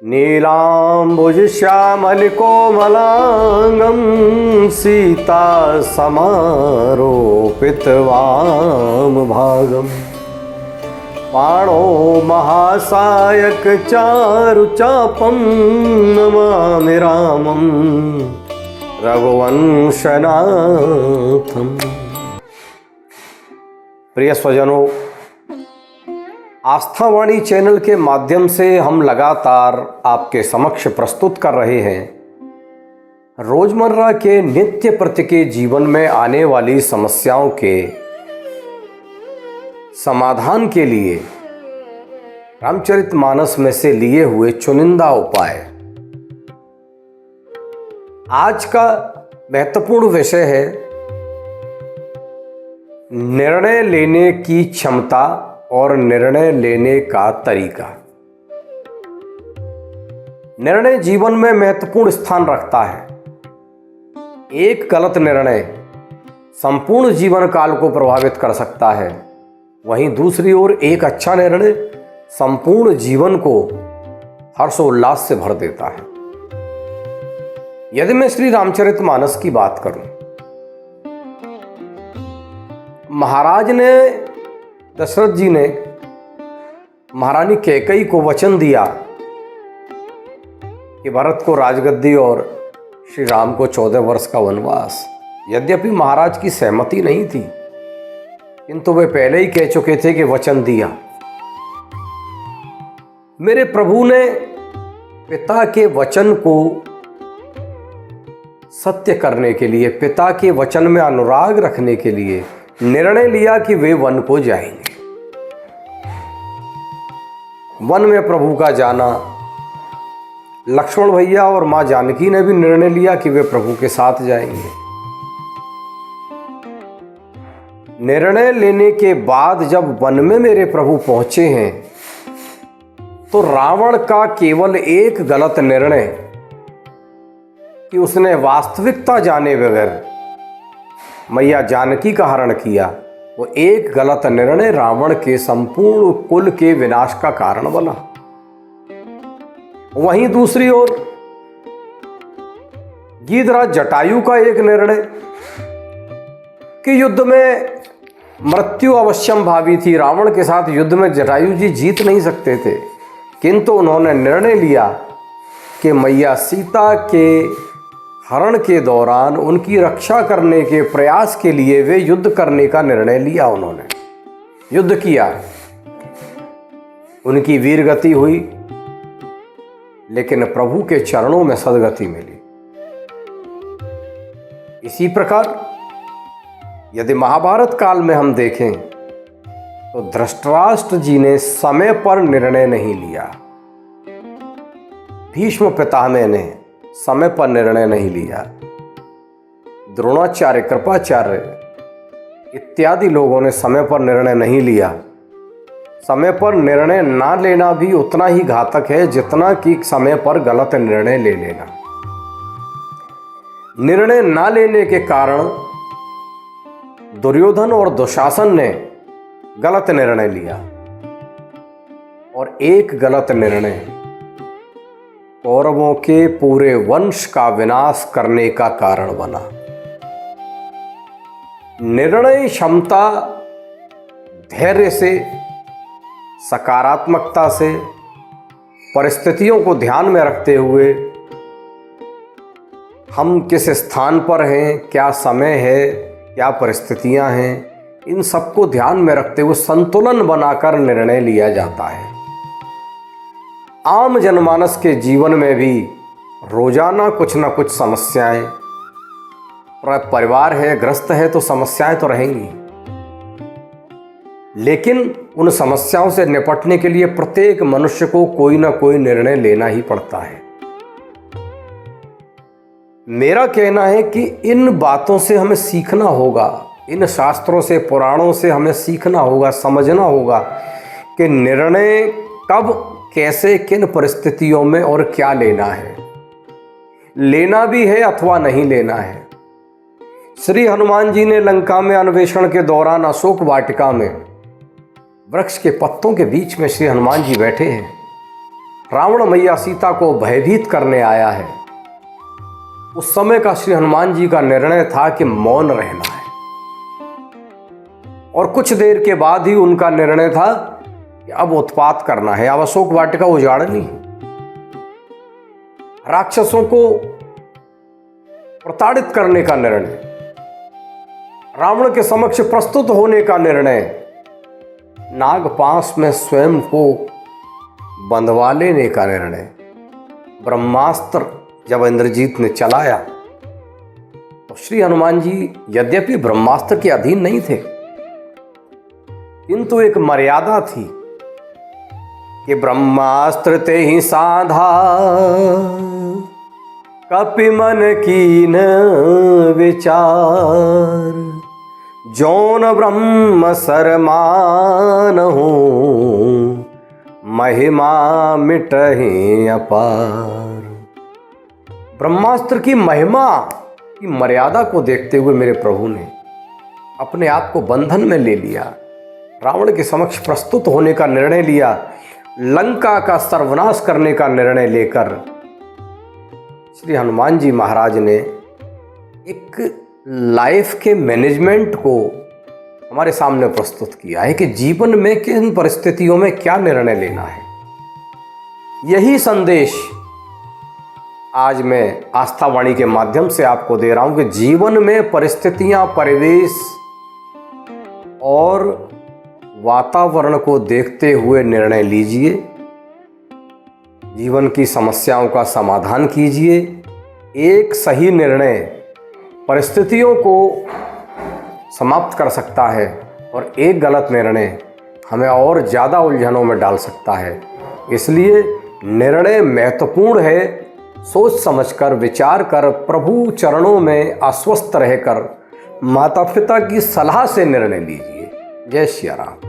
नीलाम्बुजश्यामलिकोमलाङ्गं सीता समारोपितवामभागं पाणो महासायकचारुचापं नमामि रामं रघुवंशनाथम्। प्रिय स्वजनों, आस्थावाणी चैनल के माध्यम से हम लगातार आपके समक्ष प्रस्तुत कर रहे हैं रोजमर्रा के नित्य प्रति के जीवन में आने वाली समस्याओं के समाधान के लिए रामचरितमानस में से लिए हुए चुनिंदा उपाय। आज का महत्वपूर्ण विषय है निर्णय लेने की क्षमता और निर्णय लेने का तरीका। निर्णय जीवन में महत्वपूर्ण स्थान रखता है। एक गलत निर्णय संपूर्ण जीवन काल को प्रभावित कर सकता है, वहीं दूसरी ओर एक अच्छा निर्णय संपूर्ण जीवन को हर्षोल्लास से भर देता है। यदि मैं श्री रामचरितमानस की बात करूं, महाराज ने दशरथ जी ने महारानी कैकेयी को वचन दिया कि भरत को राजगद्दी और श्री राम को 14 वर्ष का वनवास। यद्यपि महाराज की सहमति नहीं थी, किंतु वे पहले ही कह चुके थे कि वचन दिया। मेरे प्रभु ने पिता के वचन को सत्य करने के लिए, पिता के वचन में अनुराग रखने के लिए निर्णय लिया कि वे वन को जाएंगे। वन में प्रभु का जाना, लक्ष्मण भैया और मां जानकी ने भी निर्णय लिया कि वे प्रभु के साथ जाएंगे। निर्णय लेने के बाद जब वन में मेरे प्रभु पहुंचे हैं, तो रावण का केवल एक गलत निर्णय कि उसने वास्तविकता जाने बगैर मैया जानकी का हरण किया, वो एक गलत निर्णय रावण के संपूर्ण कुल के विनाश का कारण बना। वहीं दूसरी ओर गीधराज जटायु का एक निर्णय कि युद्ध में मृत्यु अवश्यम भावी थी, रावण के साथ युद्ध में जटायु जी जीत नहीं सकते थे, किंतु उन्होंने निर्णय लिया कि मैया सीता के हरण के दौरान उनकी रक्षा करने के प्रयास के लिए वे युद्ध करने का निर्णय लिया। उन्होंने युद्ध किया, उनकी वीरगति हुई, लेकिन प्रभु के चरणों में सद्गति मिली। इसी प्रकार यदि महाभारत काल में हम देखें तो धृतराष्ट्र जी ने समय पर निर्णय नहीं लिया, भीष्म पितामह ने समय पर निर्णय नहीं लिया, द्रोणाचार्य, कृपाचार्य इत्यादि लोगों ने समय पर निर्णय नहीं लिया। समय पर निर्णय ना लेना भी उतना ही घातक है जितना कि समय पर गलत निर्णय ले लेना। निर्णय ना लेने के कारण दुर्योधन और दुशासन ने गलत निर्णय लिया, और एक गलत निर्णय कौरवों के पूरे वंश का विनाश करने का कारण बना। निर्णय क्षमता धैर्य से, सकारात्मकता से, परिस्थितियों को ध्यान में रखते हुए, हम किस स्थान पर हैं, क्या समय है, क्या परिस्थितियां हैं, इन सबको ध्यान में रखते हुए संतुलन बनाकर निर्णय लिया जाता है। आम जनमानस के जीवन में भी रोजाना कुछ न कुछ समस्याएं, परिवार है, ग्रस्त है तो समस्याएं तो रहेंगी, लेकिन उन समस्याओं से निपटने के लिए प्रत्येक मनुष्य को कोई ना कोई निर्णय लेना ही पड़ता है। मेरा कहना है कि इन बातों से हमें सीखना होगा, इन शास्त्रों से, पुराणों से हमें सीखना होगा, समझना होगा कि निर्णय कब, कैसे, किन परिस्थितियों में और क्या लेना है, लेना भी है अथवा नहीं लेना है। श्री हनुमान जी ने लंका में अन्वेषण के दौरान अशोक वाटिका में वृक्ष के पत्तों के बीच में श्री हनुमान जी बैठे हैं, रावण मैया सीता को भयभीत करने आया है, उस समय का श्री हनुमान जी का निर्णय था कि मौन रहना है। और कुछ देर के बाद ही उनका निर्णय था कि अब उत्पात करना है, अब अशोक वाटिका उजाड़नी है, राक्षसों को प्रताड़ित करने का निर्णय, रावण के समक्ष प्रस्तुत होने का निर्णय, नागपाश में स्वयं को बंधवा लेने का निर्णय। ब्रह्मास्त्र जब इंद्रजीत ने चलाया तो श्री हनुमान जी यद्यपि ब्रह्मास्त्र के अधीन नहीं थे, किंतु एक मर्यादा थी कि ब्रह्मास्त्र ते ही साधा कपि मन कीन विचार, जौन ब्रह्म सरमानहु महिमा मिटहि अपार। ब्रह्मास्त्र की महिमा की मर्यादा को देखते हुए मेरे प्रभु ने अपने आप को बंधन में ले लिया, रावण के समक्ष प्रस्तुत होने का निर्णय लिया, लंका का सर्वनाश करने का निर्णय लेकर श्री हनुमान जी महाराज ने एक लाइफ के मैनेजमेंट को हमारे सामने प्रस्तुत किया है कि जीवन में किन परिस्थितियों में क्या निर्णय लेना है। यही संदेश आज मैं आस्थावाणी के माध्यम से आपको दे रहा हूं कि जीवन में परिस्थितियां, परिवेश और वातावरण को देखते हुए निर्णय लीजिए, जीवन की समस्याओं का समाधान कीजिए। एक सही निर्णय परिस्थितियों को समाप्त कर सकता है और एक गलत निर्णय हमें और ज़्यादा उलझनों में डाल सकता है। इसलिए निर्णय महत्वपूर्ण है, सोच समझकर, विचार कर, प्रभु चरणों में आश्वस्त रहकर, माता पिता की सलाह से निर्णय लीजिए। जय श्री राम।